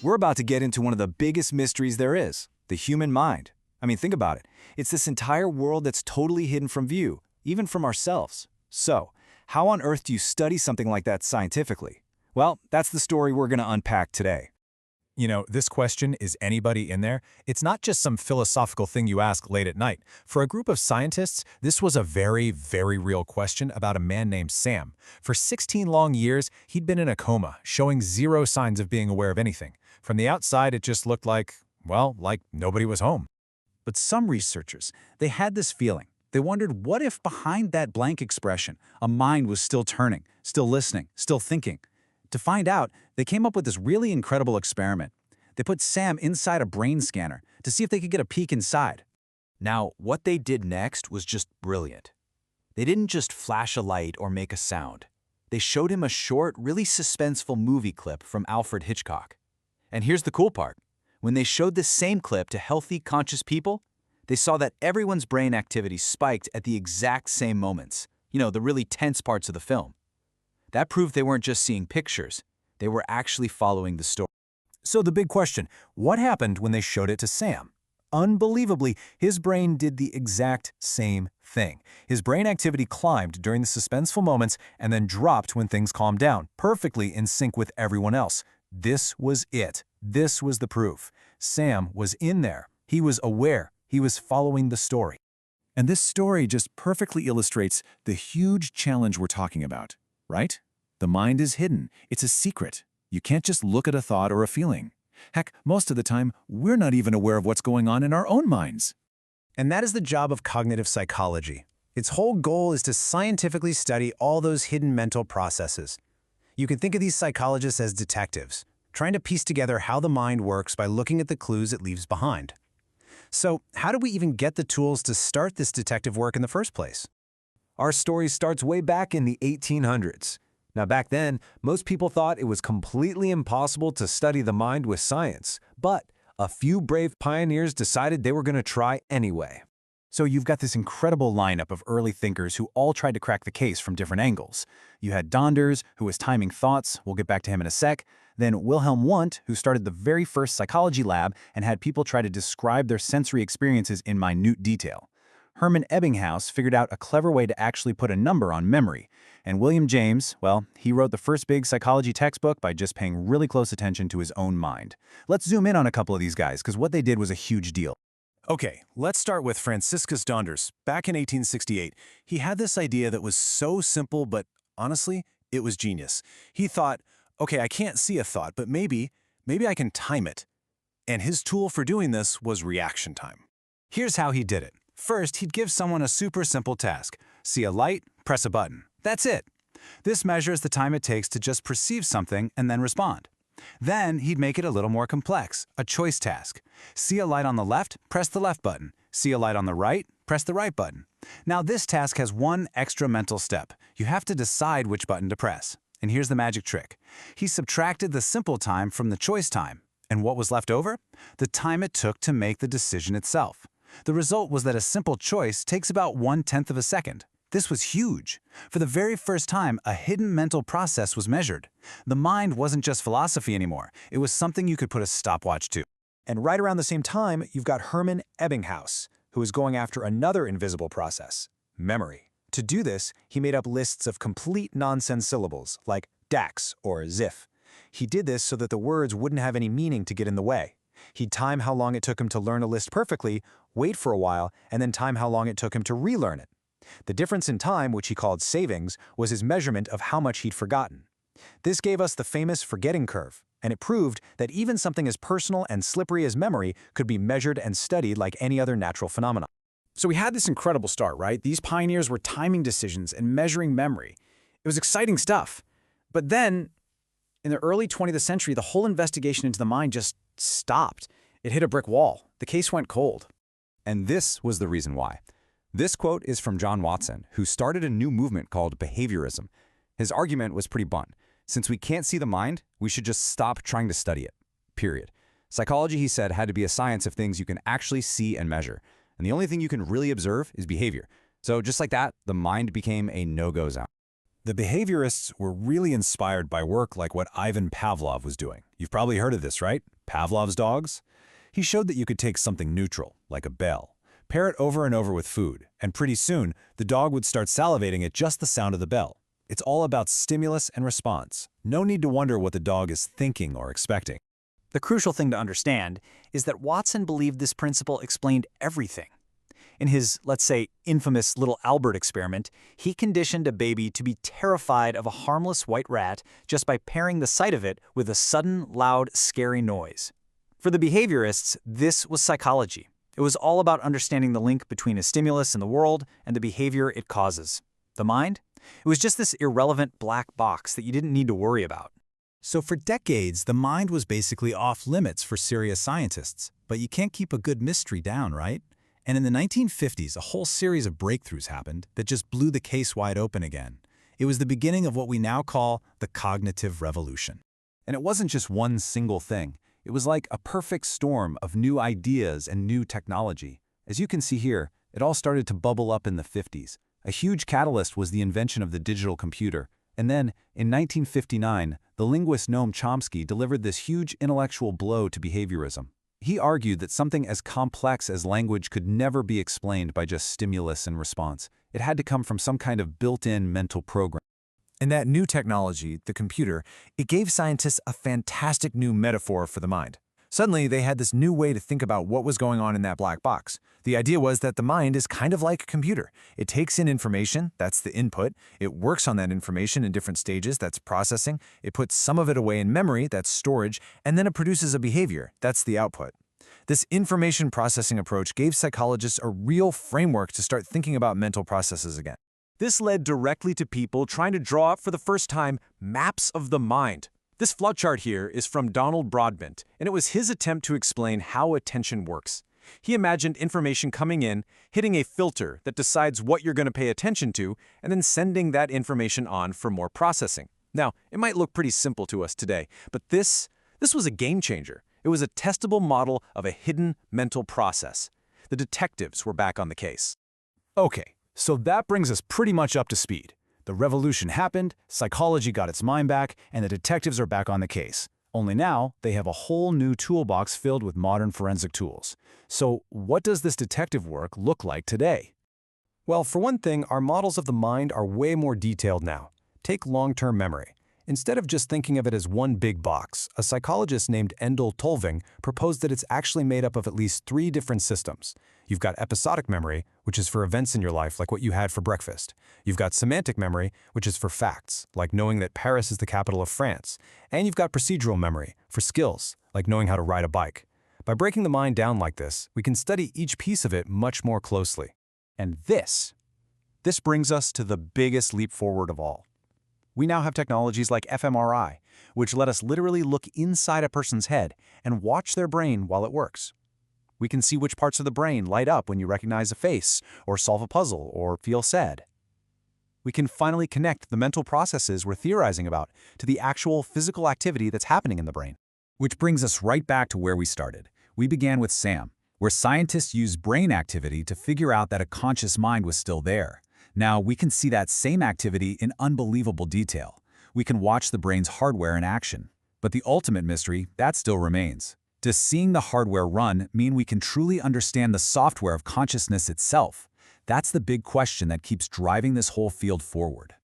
We're about to get into one of the biggest mysteries there is, the human mind. I mean, think about it. It's this entire world that's totally hidden from view, even from ourselves. So, how on earth do you study something like that scientifically? Well, that's the story we're going to unpack today. You know, this question, is anybody in there? It's not just some philosophical thing you ask late at night. For a group of scientists, this was a very, very real question about a man named Sam. For 16 long years, he'd been in a coma, showing zero signs of being aware of anything. From the outside, it just looked like, well, like nobody was home. But some researchers, they had this feeling. They wondered, what if behind that blank expression, a mind was still turning, still listening, still thinking? To find out, they came up with this really incredible experiment. They put Sam inside a brain scanner to see if they could get a peek inside. Now, what they did next was just brilliant. They didn't just flash a light or make a sound. They showed him a short, really suspenseful movie clip from Alfred Hitchcock. And here's the cool part. When they showed this same clip to healthy, conscious people, they saw that everyone's brain activity spiked at the exact same moments. You know, the really tense parts of the film. That proved they weren't just seeing pictures. They were actually following the story. So the big question, what happened when they showed it to Sam? Unbelievably, his brain did the exact same thing. His brain activity climbed during the suspenseful moments and then dropped when things calmed down, perfectly in sync with everyone else. This was it. This was the proof. Sam was in there. He was aware. He was following the story. And this story just perfectly illustrates the huge challenge we're talking about, right? The mind is hidden. It's a secret. You can't just look at a thought or a feeling. Heck, most of the time, we're not even aware of what's going on in our own minds. And that is the job of cognitive psychology. Its whole goal is to scientifically study all those hidden mental processes. You can think of these psychologists as detectives, trying to piece together how the mind works by looking at the clues it leaves behind. So, how do we even get the tools to start this detective work in the first place? Our story starts way back in the 1800s. Now, back then, most people thought it was completely impossible to study the mind with science, but a few brave pioneers decided they were going to try anyway. So you've got this incredible lineup of early thinkers who all tried to crack the case from different angles. You had Donders, who was timing thoughts, we'll get back to him in a sec, then Wilhelm Wundt, who started the very first psychology lab and had people try to describe their sensory experiences in minute detail. Hermann Ebbinghaus figured out a clever way to actually put a number on memory. And William James, well, he wrote the first big psychology textbook by just paying really close attention to his own mind. Let's zoom in on a couple of these guys, because what they did was a huge deal. Okay, let's start with Franciscus Donders. Back in 1868, he had this idea that was so simple, but honestly, it was genius. He thought, okay, I can't see a thought, but maybe I can time it. And his tool for doing this was reaction time. Here's how he did it. First, he'd give someone a super simple task. See a light, press a button. That's it. This measures the time it takes to just perceive something and then respond. Then he'd make it a little more complex, a choice task. See a light on the left, press the left button. See a light on the right, press the right button. Now this task has one extra mental step. You have to decide which button to press. And here's the magic trick. He subtracted the simple time from the choice time. And what was left over? The time it took to make the decision itself. The result was that a simple choice takes about 1/10 of a second. This was huge. For the very first time, a hidden mental process was measured. The mind wasn't just philosophy anymore. It was something you could put a stopwatch to. And right around the same time, you've got Hermann Ebbinghaus, who is going after another invisible process, memory. To do this, he made up lists of complete nonsense syllables, like dax or ziff. He did this so that the words wouldn't have any meaning to get in the way. He'd time how long it took him to learn a list perfectly, wait for a while, and then time how long it took him to relearn it. The difference in time, which he called savings, was his measurement of how much he'd forgotten. This gave us the famous forgetting curve, and it proved that even something as personal and slippery as memory could be measured and studied like any other natural phenomenon. So we had this incredible start, right? These pioneers were timing decisions and measuring memory. It was exciting stuff. But then, in the early 20th century, the whole investigation into the mind just stopped. It hit a brick wall. The case went cold. And this was the reason why. This quote is from John Watson, who started a new movement called behaviorism. His argument was pretty blunt. Since we can't see the mind, we should just stop trying to study it. Period. Psychology, he said, had to be a science of things you can actually see and measure. And the only thing you can really observe is behavior. So just like that, the mind became a no-go zone. The behaviorists were really inspired by work like what Ivan Pavlov was doing. You've probably heard of this, right? Pavlov's dogs? He showed that you could take something neutral, like a bell, pair it over and over with food, and pretty soon, the dog would start salivating at just the sound of the bell. It's all about stimulus and response. No need to wonder what the dog is thinking or expecting. The crucial thing to understand is that Watson believed this principle explained everything. In his, let's say, infamous Little Albert experiment, he conditioned a baby to be terrified of a harmless white rat just by pairing the sight of it with a sudden, loud, scary noise. For the behaviorists, this was psychology. It was all about understanding the link between a stimulus in the world and the behavior it causes. The mind? It was just this irrelevant black box that you didn't need to worry about. So for decades, the mind was basically off limits for serious scientists. But you can't keep a good mystery down, right? And in the 1950s, a whole series of breakthroughs happened that just blew the case wide open again. It was the beginning of what we now call the cognitive revolution. And it wasn't just one single thing. It was like a perfect storm of new ideas and new technology. As you can see here, it all started to bubble up in the 50s. A huge catalyst was the invention of the digital computer. And then, in 1959, the linguist Noam Chomsky delivered this huge intellectual blow to behaviorism. He argued that something as complex as language could never be explained by just stimulus and response. It had to come from some kind of built-in mental program. And that new technology, the computer, it gave scientists a fantastic new metaphor for the mind. Suddenly, they had this new way to think about what was going on in that black box. The idea was that the mind is kind of like a computer. It takes in information, that's the input. It works on that information in different stages, that's processing. It puts some of it away in memory, that's storage, and then it produces a behavior, that's the output. This information processing approach gave psychologists a real framework to start thinking about mental processes again. This led directly to people trying to draw up for the first time maps of the mind. This flowchart here is from Donald Broadbent, and it was his attempt to explain how attention works. He imagined information coming in, hitting a filter that decides what you're going to pay attention to, and then sending that information on for more processing. Now, it might look pretty simple to us today, but this was a game changer. It was a testable model of a hidden mental process. The detectives were back on the case. Okay, so that brings us pretty much up to speed. The revolution happened, psychology got its mind back, and the detectives are back on the case. Only now, they have a whole new toolbox filled with modern forensic tools. So what does this detective work look like today? Well, for one thing, our models of the mind are way more detailed now. Take long-term memory. Instead of just thinking of it as one big box, a psychologist named Endel Tolving proposed that it's actually made up of at least 3 different systems. You've got episodic memory, which is for events in your life like what you had for breakfast. You've got semantic memory, which is for facts, like knowing that Paris is the capital of France. And you've got procedural memory, for skills, like knowing how to ride a bike. By breaking the mind down like this, we can study each piece of it much more closely. And this brings us to the biggest leap forward of all. We now have technologies like fMRI, which let us literally look inside a person's head and watch their brain while it works. We can see which parts of the brain light up when you recognize a face, or solve a puzzle, or feel sad. We can finally connect the mental processes we're theorizing about to the actual physical activity that's happening in the brain. Which brings us right back to where we started. We began with SAM, where scientists used brain activity to figure out that a conscious mind was still there. Now, we can see that same activity in unbelievable detail. We can watch the brain's hardware in action. But the ultimate mystery, that still remains. Does seeing the hardware run mean we can truly understand the software of consciousness itself? That's the big question that keeps driving this whole field forward.